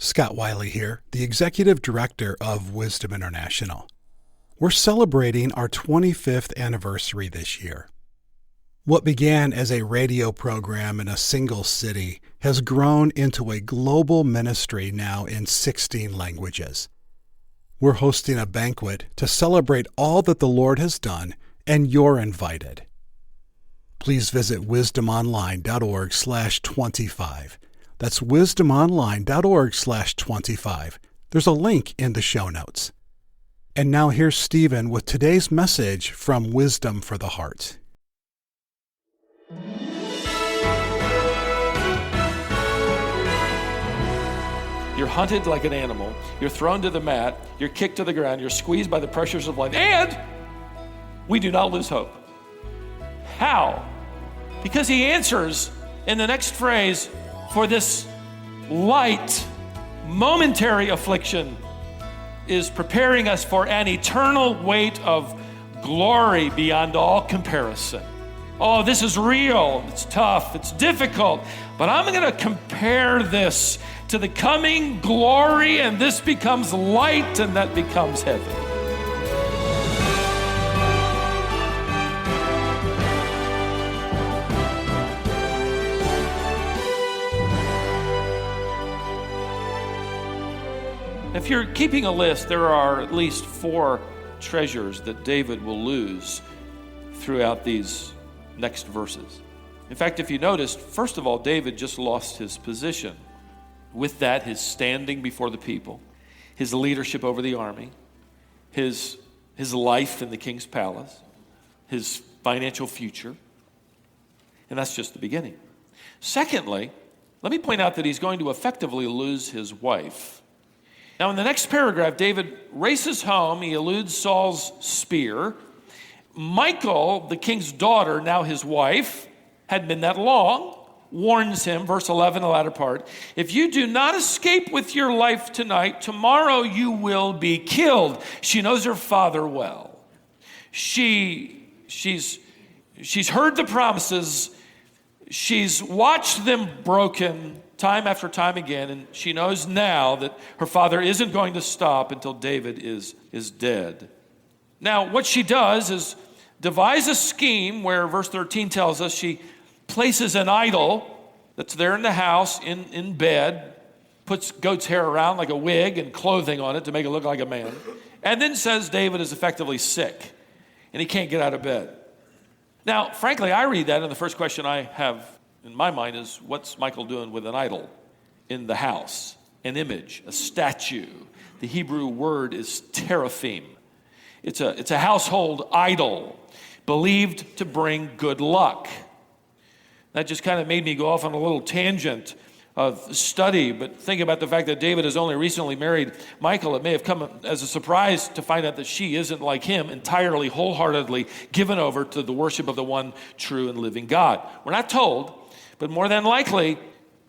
Scott Wiley here, the Executive Director of Wisdom International. We're celebrating our 25th anniversary this year. What began as a radio program in a single city has grown into a global ministry now in 16 languages. We're hosting a banquet to celebrate all that the Lord has done, and you're invited. Please visit wisdomonline.org/25. That's wisdomonline.org/25. There's a link in the show notes. And now here's Stephen with today's message from Wisdom for the Heart. You're hunted like an animal. You're thrown to the mat. You're kicked to the ground. You're squeezed by the pressures of life. And we do not lose hope. How? Because he answers in the next phrase, for this light, momentary affliction is preparing us for an eternal weight of glory beyond all comparison. Oh, this is real, it's tough, it's difficult, but I'm going to compare this to the coming glory, and this becomes light and that becomes heaven. If you're keeping a list, there are at least 4 treasures that David will lose throughout these next verses. In fact, if you noticed, first of all, David just lost his position. With that, his standing before the people, his leadership over the army, his life in the king's palace, his financial future. And that's just the beginning. Secondly, let me point out that he's going to effectively lose his wife. Now, in the next paragraph, David races home. He eludes Saul's spear. Michal, the king's daughter, now his wife, hadn't been that long, warns him, verse 11, the latter part, if you do not escape with your life tonight, tomorrow you will be killed. She knows her father well. She's heard the promises. She's watched them broken time after time again, and she knows now that her father isn't going to stop until David is dead. Now, what she does is devise a scheme where verse 13 tells us she places an idol that's there in the house, in bed, puts goat's hair around like a wig and clothing on it to make it look like a man, and then says David is effectively sick and he can't get out of bed. Now, frankly, I read that, and the first question I have in my mind is, what's Michal doing with an idol in the house? An image, a statue. The Hebrew word is teraphim. It's a household idol believed to bring good luck. That just kind of made me go off on a little tangent of study, but think about the fact that David has only recently married Michal. It may have come as a surprise to find out that she isn't like him, entirely, wholeheartedly given over to the worship of the one true and living God. We're not told, but more than likely,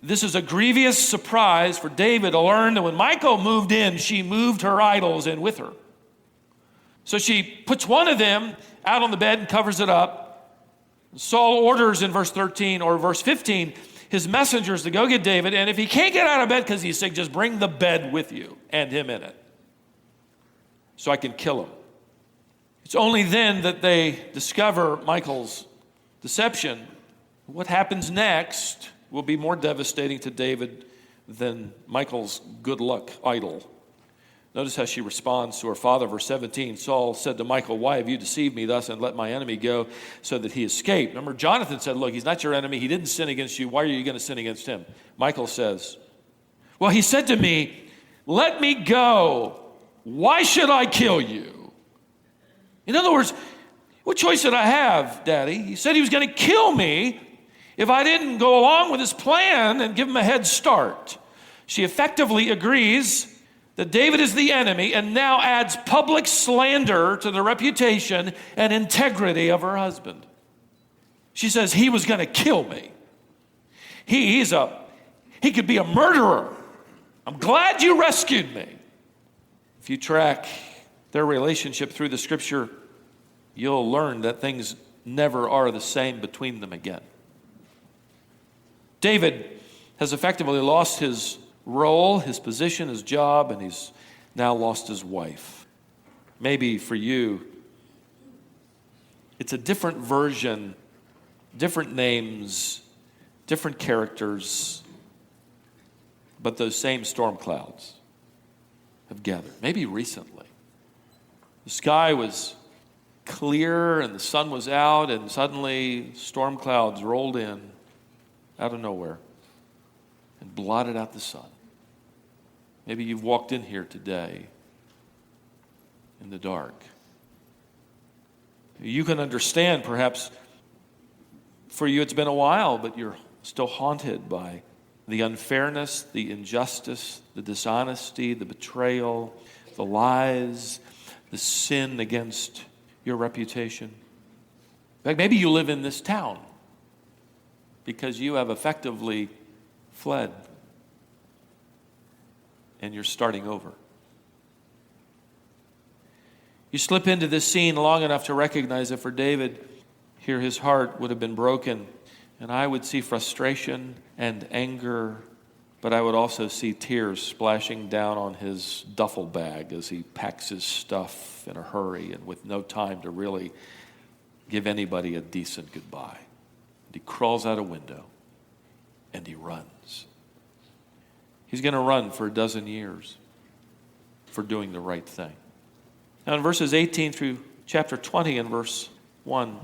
this is a grievous surprise for David to learn that when Michal moved in, she moved her idols in with her. So she puts one of them out on the bed and covers it up. Saul orders in verse 13 or verse 15 his messengers to go get David, and if he can't get out of bed because he's sick, just bring the bed with you and him in it so I can kill him. It's only then that they discover Michal's deception. What happens next will be more devastating to David than Michal's good luck idol. Notice how she responds to her father, verse 17. Saul said to Michal, why have you deceived me thus and let my enemy go so that he escaped? Remember, Jonathan said, look, he's not your enemy. He didn't sin against you. Why are you going to sin against him? Michal says, well, he said to me, let me go. Why should I kill you? In other words, what choice did I have, Daddy? He said he was going to kill me if I didn't go along with his plan and give him a head start. She effectively agrees that David is the enemy and now adds public slander to the reputation and integrity of her husband. She says he was going to kill me. He could be a murderer. I'm glad you rescued me. If you track their relationship through the scripture, you'll learn that things never are the same between them again. David has effectively lost his role, his position, his job, and he's now lost his wife. Maybe for you, it's a different version, different names, different characters, but those same storm clouds have gathered. Maybe recently. The sky was clear and the sun was out, and suddenly storm clouds rolled in out of nowhere and blotted out the sun. Maybe you've walked in here today in the dark. You can understand, perhaps for you it's been a while, but you're still haunted by the unfairness, the injustice, the dishonesty, the betrayal, the lies, the sin against your reputation. In fact, maybe you live in this town because you have effectively fled and you're starting over. You slip into this scene long enough to recognize that for David, here his heart would have been broken, and I would see frustration and anger, but I would also see tears splashing down on his duffel bag as he packs his stuff in a hurry and with no time to really give anybody a decent goodbye. And he crawls out a window and he runs. He's going to run for 12 years for doing the right thing. Now in verses 18 through chapter 20 and verse 1,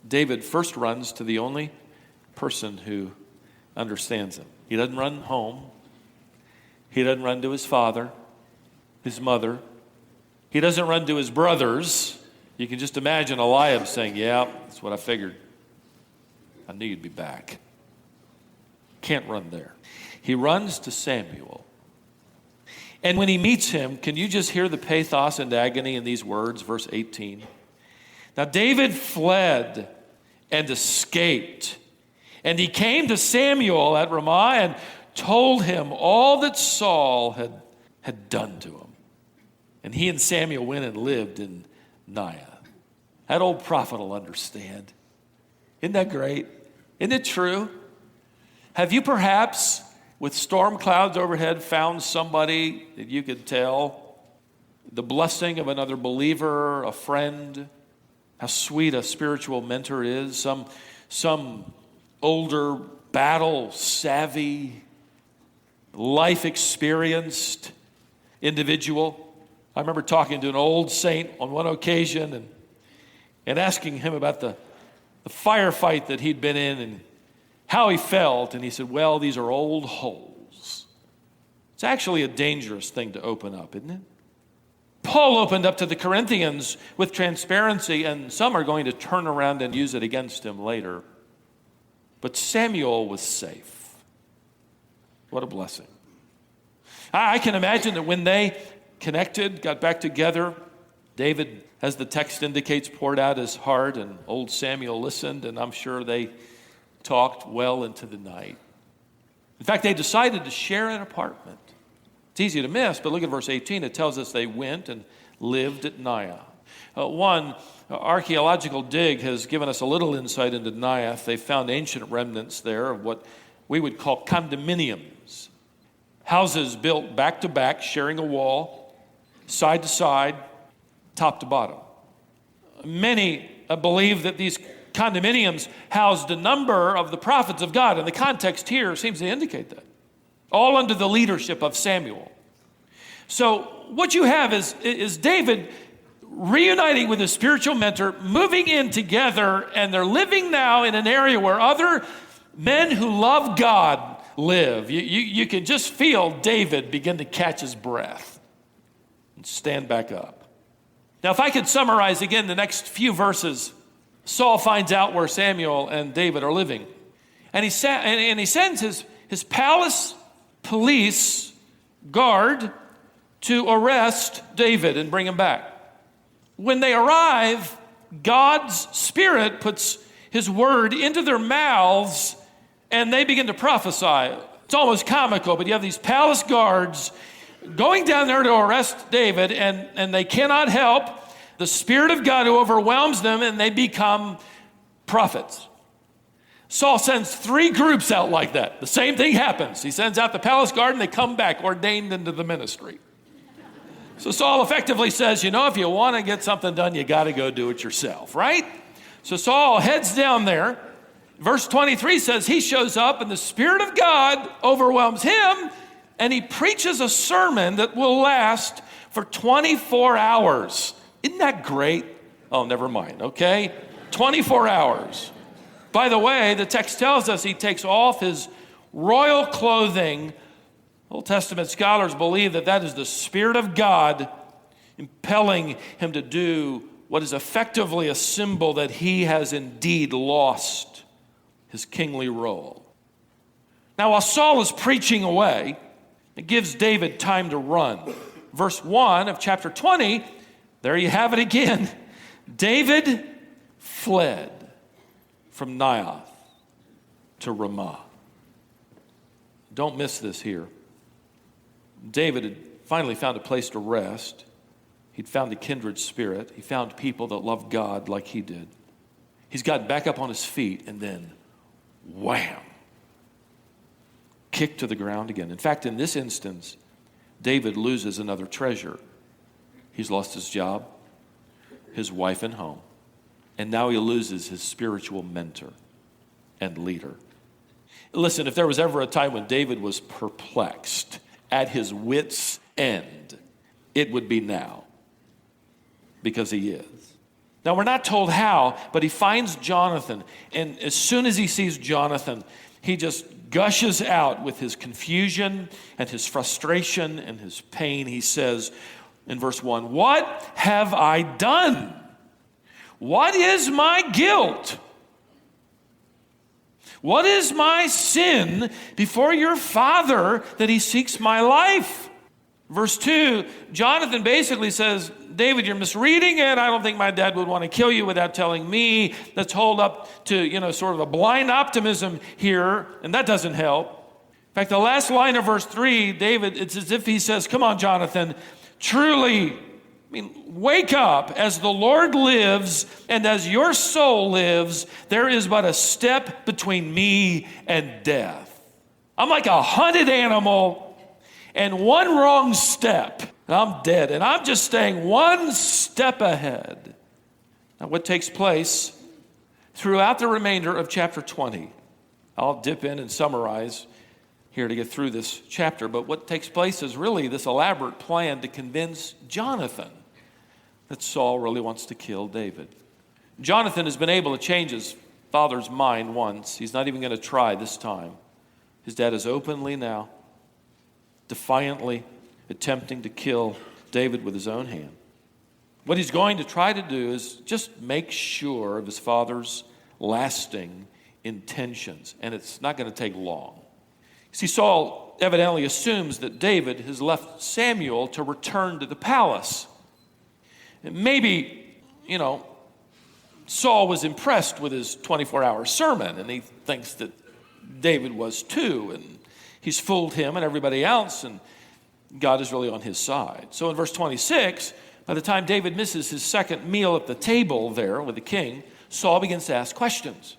David first runs to the only person who understands him. He doesn't run home. He doesn't run to his father, his mother. He doesn't run to his brothers. You can just imagine Eliab saying, yeah, that's what I figured. I knew you'd be back. Can't run there. He runs to Samuel. And when he meets him, can you just hear the pathos and agony in these words, verse 18? Now David fled and escaped, and he came to Samuel at Ramah and told him all that Saul had done to him. And he and Samuel went and lived in Niah. That old prophet will understand. Isn't that great? Isn't it true? Have you perhaps, with storm clouds overhead, found somebody that you could tell the blessing of another believer, a friend, how sweet a spiritual mentor is, some older, battle-savvy, life-experienced individual? I remember talking to an old saint on one occasion and asking him about the firefight that he'd been in and how he felt, and he said, well, these are old holes. It's actually a dangerous thing to open up, isn't it? Paul opened up to the Corinthians with transparency, and some are going to turn around and use it against him later. But Samuel was safe. What a blessing. I can imagine that when they connected, got back together, David, as the text indicates, poured out his heart, and old Samuel listened, and I'm sure they talked well into the night. In fact, they decided to share an apartment. It's easy to miss, but look at verse 18. It tells us they went and lived at Niah. One archaeological dig has given us a little insight into Niah. They found ancient remnants there of what we would call condominiums. Houses built back to back, sharing a wall, side to side, top to bottom. Many believe that these condominiums housed a number of the prophets of God, and the context here seems to indicate that. All under the leadership of Samuel. So what you have is David reuniting with his spiritual mentor, moving in together, and they're living now in an area where other men who love God live. You can just feel David begin to catch his breath and stand back up. Now, if I could summarize again the next few verses, Saul finds out where Samuel and David are living. And he sends his palace police guard to arrest David and bring him back. When they arrive, God's Spirit puts his word into their mouths and they begin to prophesy. It's almost comical, but you have these palace guards going down there to arrest David, and they cannot help the Spirit of God who overwhelms them, and they become prophets. Saul sends 3 groups out like that. The same thing happens. He sends out the palace guard and they come back ordained into the ministry. So Saul effectively says, if you want to get something done, you got to go do it yourself, right? So Saul heads down there. Verse 23 says he shows up and the Spirit of God overwhelms him and he preaches a sermon that will last for 24 hours. Isn't that great? Oh, never mind, okay? 24 hours. By the way, the text tells us he takes off his royal clothing. Old Testament scholars believe that is the Spirit of God impelling him to do what is effectively a symbol that he has indeed lost his kingly role. Now, while Saul is preaching away, it gives David time to run. Verse 1 of chapter 20, there you have it again. David fled from Naioth to Ramah. Don't miss this here. David had finally found a place to rest. He'd found a kindred spirit. He found people that loved God like he did. He's gotten back up on his feet and then wham, kicked to the ground again. In fact, in this instance, David loses another treasure. He's lost his job, his wife and home, and now he loses his spiritual mentor and leader. Listen, if there was ever a time when David was perplexed, at his wit's end, it would be now, because he is. Now, we're not told how, but he finds Jonathan, and as soon as he sees Jonathan, he just gushes out with his confusion and his frustration and his pain. He says in verse 1, "What have I done? What is my guilt? What is my sin before your father that he seeks my life?" Verse 2, Jonathan basically says, "David, you're misreading it. I don't think my dad would want to kill you without telling me. Let's hold up to, sort of a blind optimism here, and that doesn't help." In fact, the last line of verse 3, David, it's as if he says, "Come on, Jonathan, truly, wake up. As the Lord lives and as your soul lives, there is but a step between me and death. I'm like a hunted animal, and one wrong step, and I'm dead. And I'm just staying one step ahead." Now, what takes place throughout the remainder of chapter 20, I'll dip in and summarize here to get through this chapter, but what takes place is really this elaborate plan to convince Jonathan that Saul really wants to kill David. Jonathan has been able to change his father's mind once. He's not even going to try this time. His dad is openly now, defiantly attempting to kill David with his own hand. What he's going to try to do is just make sure of his father's lasting intentions, and it's not going to take long. See, Saul evidently assumes that David has left Samuel to return to the palace. And maybe, Saul was impressed with his 24-hour sermon, and he thinks that David was too, and he's fooled him and everybody else, and God is really on his side. So in verse 26, by the time David misses his second meal at the table there with the king, Saul begins to ask questions.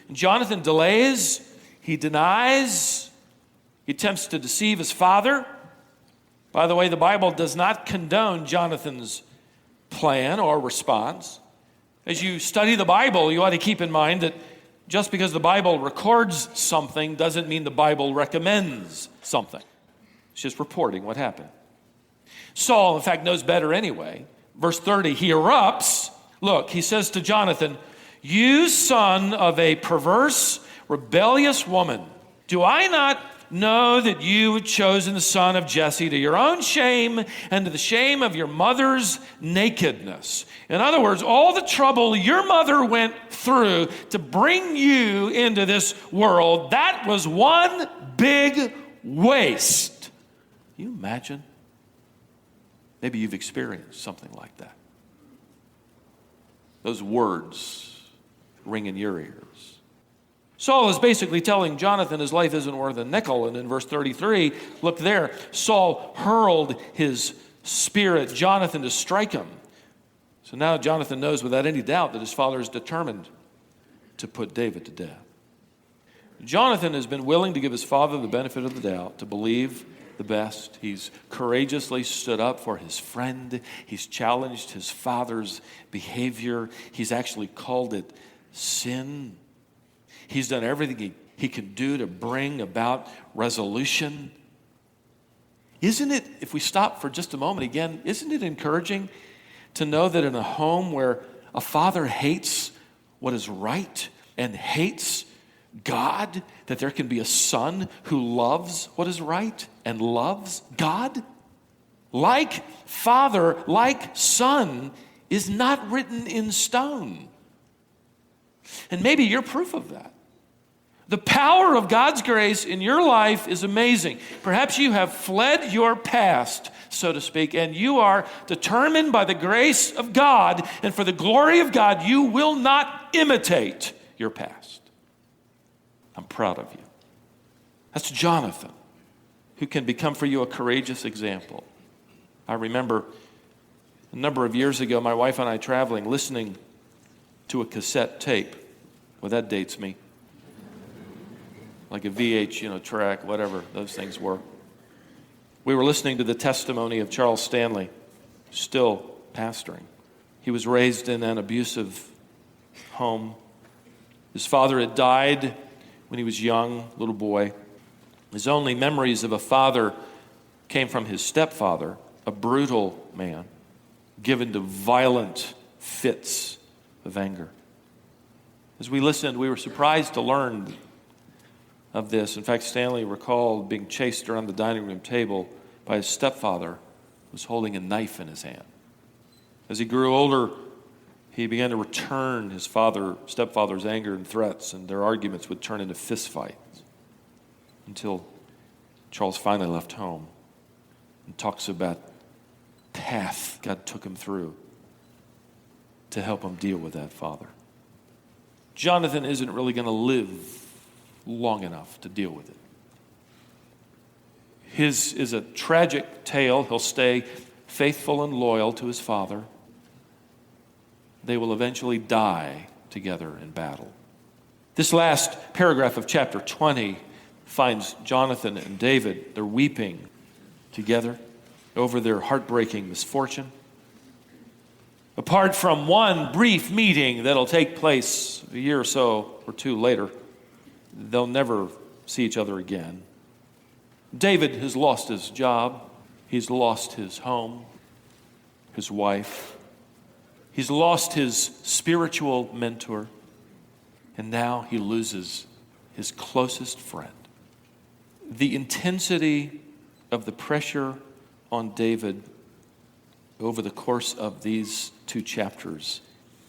And Jonathan delays, he denies, he attempts to deceive his father. By the way, the Bible does not condone Jonathan's plan or response. As you study the Bible, you ought to keep in mind that just because the Bible records something doesn't mean the Bible recommends something. It's just reporting what happened. Saul, in fact, knows better anyway. Verse 30, he erupts. Look, he says to Jonathan, "You son of a perverse, rebellious woman, do I not know that you had chosen the son of Jesse to your own shame and to the shame of your mother's nakedness?" In other words, all the trouble your mother went through to bring you into this world, that was one big waste. Can you imagine? Maybe you've experienced something like that. Those words ring in your ears. Saul is basically telling Jonathan his life isn't worth a nickel. And in verse 33, look there, Saul hurled his spear at Jonathan to strike him. So now Jonathan knows without any doubt that his father is determined to put David to death. Jonathan has been willing to give his father the benefit of the doubt, to believe the best. He's courageously stood up for his friend. He's challenged his father's behavior. He's actually called it sin. He's done everything he can do to bring about resolution. Isn't it, if we stop for just a moment again, isn't it encouraging to know that in a home where a father hates what is right and hates God, that there can be a son who loves what is right and loves God? Like father, like son is not written in stone. And maybe you're proof of that. The power of God's grace in your life is amazing. Perhaps you have fled your past, so to speak, and you are determined by the grace of God and for the glory of God, you will not imitate your past. I'm proud of you. That's Jonathan, who can become for you a courageous example. I remember a number of years ago, my wife and I traveling, listening to a cassette tape. Well, that dates me. Like a VH, track, whatever those things were. We were listening to the testimony of Charles Stanley, still pastoring. He was raised in an abusive home. His father had died when he was young, little boy. His only memories of a father came from his stepfather, a brutal man, given to violent fits of anger. As we listened, we were surprised to learn of this. In fact, Stanley recalled being chased around the dining room table by his stepfather, who was holding a knife in his hand. As he grew older, he began to return his stepfather's anger and threats, and their arguments would turn into fistfights until Charles finally left home and talks about the path God took him through to help him deal with that father. Jonathan isn't really going to live long enough to deal with it. His is a tragic tale. He'll stay faithful and loyal to his father. They will eventually die together in battle. This last paragraph of chapter 20 finds Jonathan and David, they're weeping together over their heartbreaking misfortune. Apart from one brief meeting that'll take place a year or so or two later, they'll never see each other again. David has lost his job. He's lost his home, his wife. He's lost his spiritual mentor. And now he loses his closest friend. The intensity of the pressure on David over the course of these 2 chapters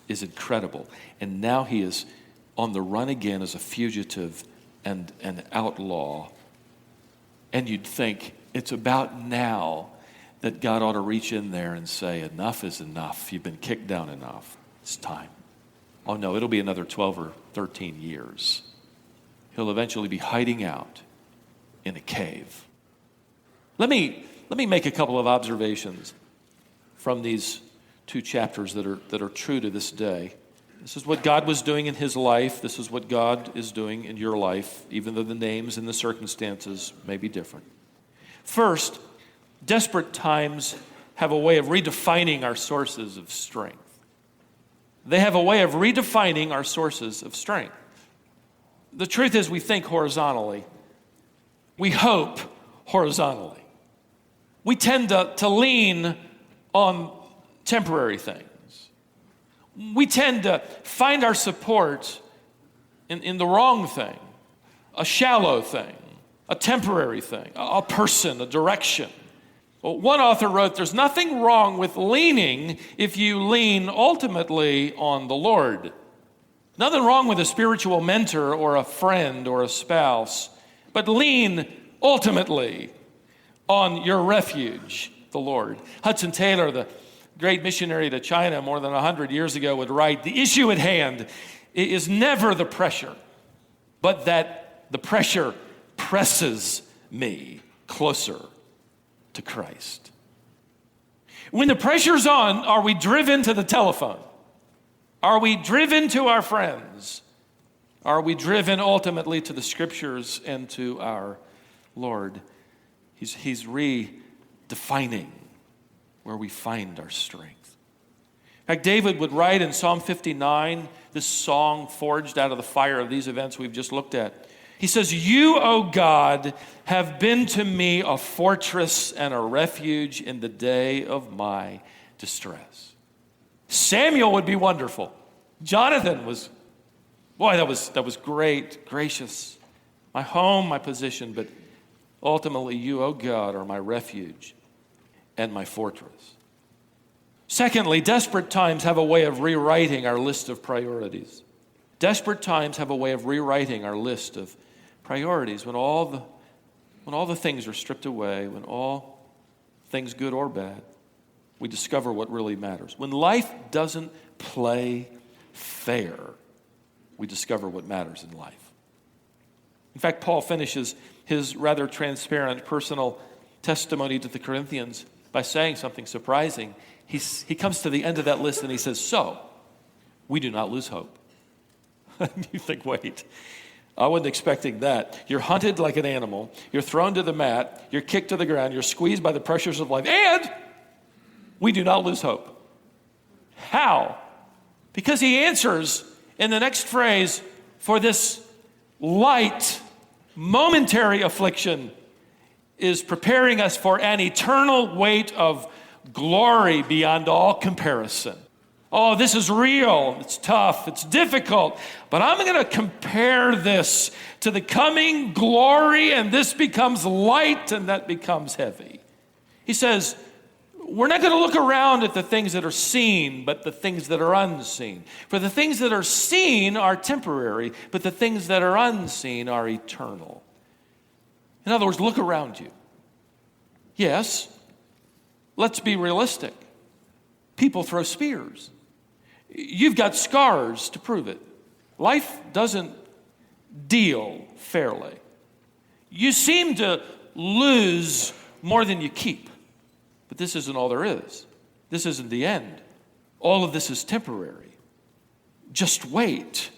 is incredible. And now he is on the run again as a fugitive and an outlaw. And you'd think it's about now that God ought to reach in there and say, enough is enough. You've been kicked down enough. It's time. Oh no, it'll be another 12 or 13 years. He'll eventually be hiding out in a cave. Let me make a couple of observations from these 2 chapters that are true to this day. This is what God was doing in his life. This is what God is doing in your life, even though the names and the circumstances may be different. First, desperate times have a way of redefining our sources of strength. They have a way of redefining our sources of strength. The truth is we think horizontally. We hope horizontally. We tend to lean on temporary things. We tend to find our support in the wrong thing, a shallow thing, a temporary thing, a person, a direction. Well, one author wrote, there's nothing wrong with leaning if you lean ultimately on the Lord. Nothing wrong with a spiritual mentor or a friend or a spouse, but lean ultimately on your refuge, the Lord. Hudson Taylor, the great missionary to China more than 100 years ago, would write, the issue at hand is never the pressure, but that the pressure presses me closer to Christ. When the pressure's on, are we driven to the telephone? Are we driven to our friends? Are we driven ultimately to the Scriptures and to our Lord? He's redefining where we find our strength. In fact, David would write in Psalm 59, this song forged out of the fire of these events we've just looked at. He says, "You, O God, have been to me a fortress and a refuge in the day of my distress." Samuel would be wonderful. Jonathan was, boy, that was great, gracious. My home, my position, but ultimately you, O God, are my refuge and my fortress. Secondly, desperate times have a way of rewriting our list of priorities. Desperate times have a way of rewriting our list of priorities. When all the things are stripped away, when all things good or bad, we discover what really matters. When life doesn't play fair, we discover what matters in life. In fact, Paul finishes his rather transparent personal testimony to the Corinthians by saying something surprising. He comes to the end of that list and he says, "So, we do not lose hope." You think, wait, I wasn't expecting that. You're hunted like an animal. You're thrown to the mat. You're kicked to the ground. You're squeezed by the pressures of life. And we do not lose hope. How? Because he answers in the next phrase, "For this light, momentary affliction is preparing us for an eternal weight of glory beyond all comparison." Oh, this is real. It's tough. It's difficult. But I'm going to compare this to the coming glory, and this becomes light, and that becomes heavy. He says, we're not going to look around at the things that are seen, but the things that are unseen. For the things that are seen are temporary, but the things that are unseen are eternal. In other words, look around you. Yes, let's be realistic. People throw spears. You've got scars to prove it. Life doesn't deal fairly. You seem to lose more than you keep. But this isn't all there is. This isn't the end. All of this is temporary. Just wait.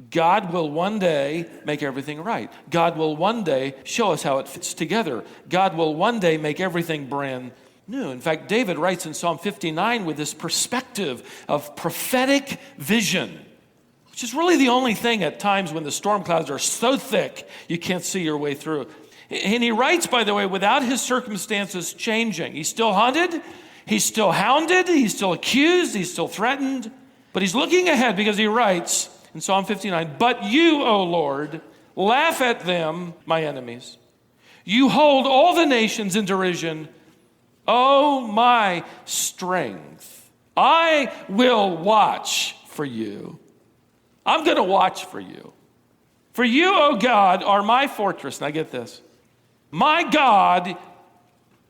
God will one day make everything right. God will one day show us how it fits together. God will one day make everything brand new. In fact, David writes in Psalm 59 with this perspective of prophetic vision, which is really the only thing at times when the storm clouds are so thick you can't see your way through. And he writes, by the way, without his circumstances changing. He's still hunted, he's still hounded, he's still accused, he's still threatened, but he's looking ahead because he writes in Psalm 59, "But you, O Lord, laugh at them, my enemies. You hold all the nations in derision. Oh, my strength, I will watch for you." I'm going to watch for you. "For you, O God, are my fortress." Now get this. "My God,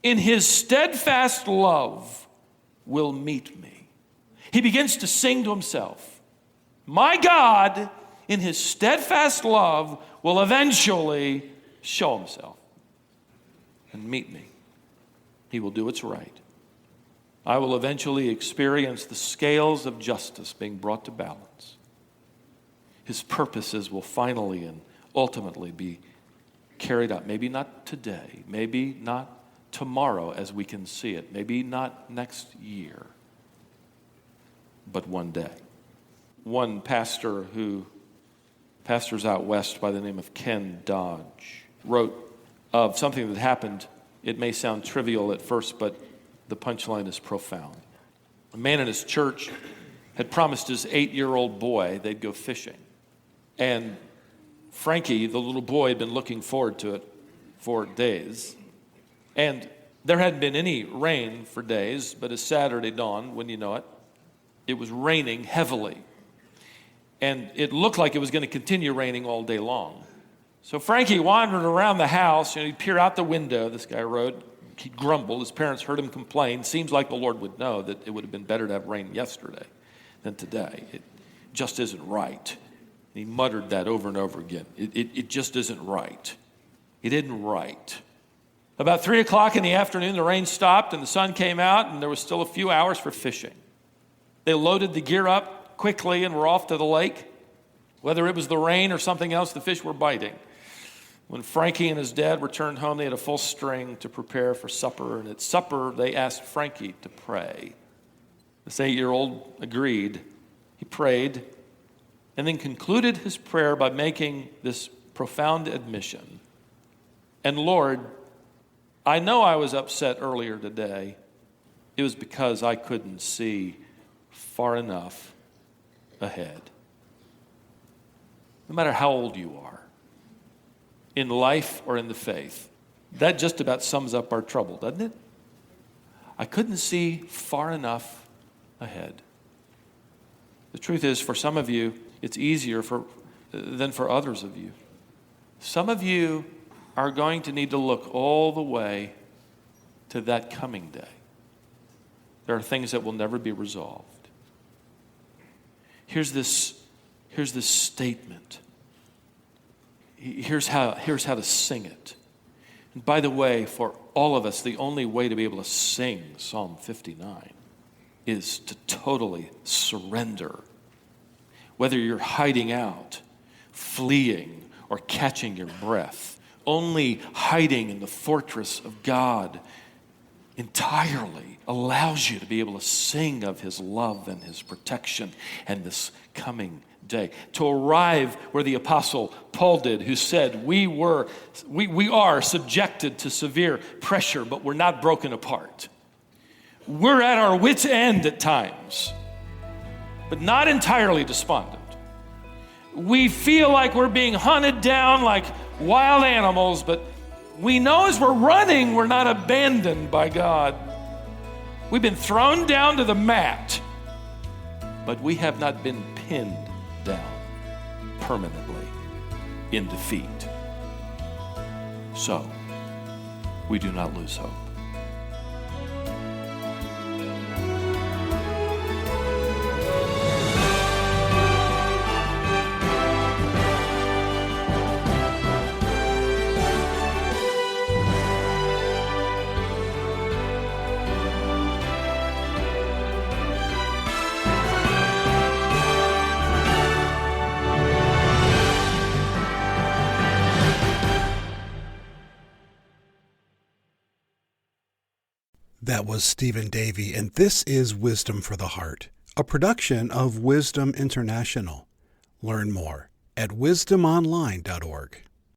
in his steadfast love, will meet me." He begins to sing to himself. My God, in his steadfast love, will eventually show himself and meet me. He will do what's right. I will eventually experience the scales of justice being brought to balance. His purposes will finally and ultimately be carried out. Maybe not today, maybe not tomorrow as we can see it, maybe not next year, but one day. One pastor who pastors out west by the name of Ken Dodge wrote of something that happened. It may sound trivial at first, but the punchline is profound. A man in his church had promised his 8-year-old boy they'd go fishing. And Frankie, the little boy, had been looking forward to it for days. And there hadn't been any rain for days, but as Saturday dawned, wouldn't you know it, it was raining heavily. And it looked like it was going to continue raining all day long. So Frankie wandered around the house, and he'd peer out the window, this guy wrote. He'd grumble. His parents heard him complain. Seems like the Lord would know that it would have been better to have rain yesterday than today. It just isn't right. And he muttered that over and over again. It just isn't right. It isn't right. About 3 o'clock in the afternoon, the rain stopped and the sun came out, and there was still a few hours for fishing. They loaded the gear up quickly and were off to the lake. Whether it was the rain or something else, the fish were biting. When Frankie and his dad returned home, they had a full string to prepare for supper. And at supper, they asked Frankie to pray. This 8-year-old agreed. He prayed and then concluded his prayer by making this profound admission. And Lord, I know I was upset earlier today. It was because I couldn't see far enough ahead. No matter how old you are, in life or in the faith, that just about sums up our trouble, doesn't it? I couldn't see far enough ahead. The truth is, for some of you, it's easier than for others of you. Some of you are going to need to look all the way to that coming day. There are things that will never be resolved. Here's this statement. Here's how to sing it. And by the way, for all of us, the only way to be able to sing Psalm 59 is to totally surrender. Whether you're hiding out, fleeing, or catching your breath, only hiding in the fortress of God entirely allows you to be able to sing of his love and his protection and this coming day. To arrive where the Apostle Paul did, who said, we are subjected to severe pressure, but we're not broken apart. We're at our wits' end at times, but not entirely despondent. We feel like we're being hunted down like wild animals, but we know as we're running, we're not abandoned by God. We've been thrown down to the mat, but we have not been pinned down permanently in defeat. So, we do not lose hope. That was Stephen Davey, and this is Wisdom for the Heart, a production of Wisdom International. Learn more at wisdomonline.org.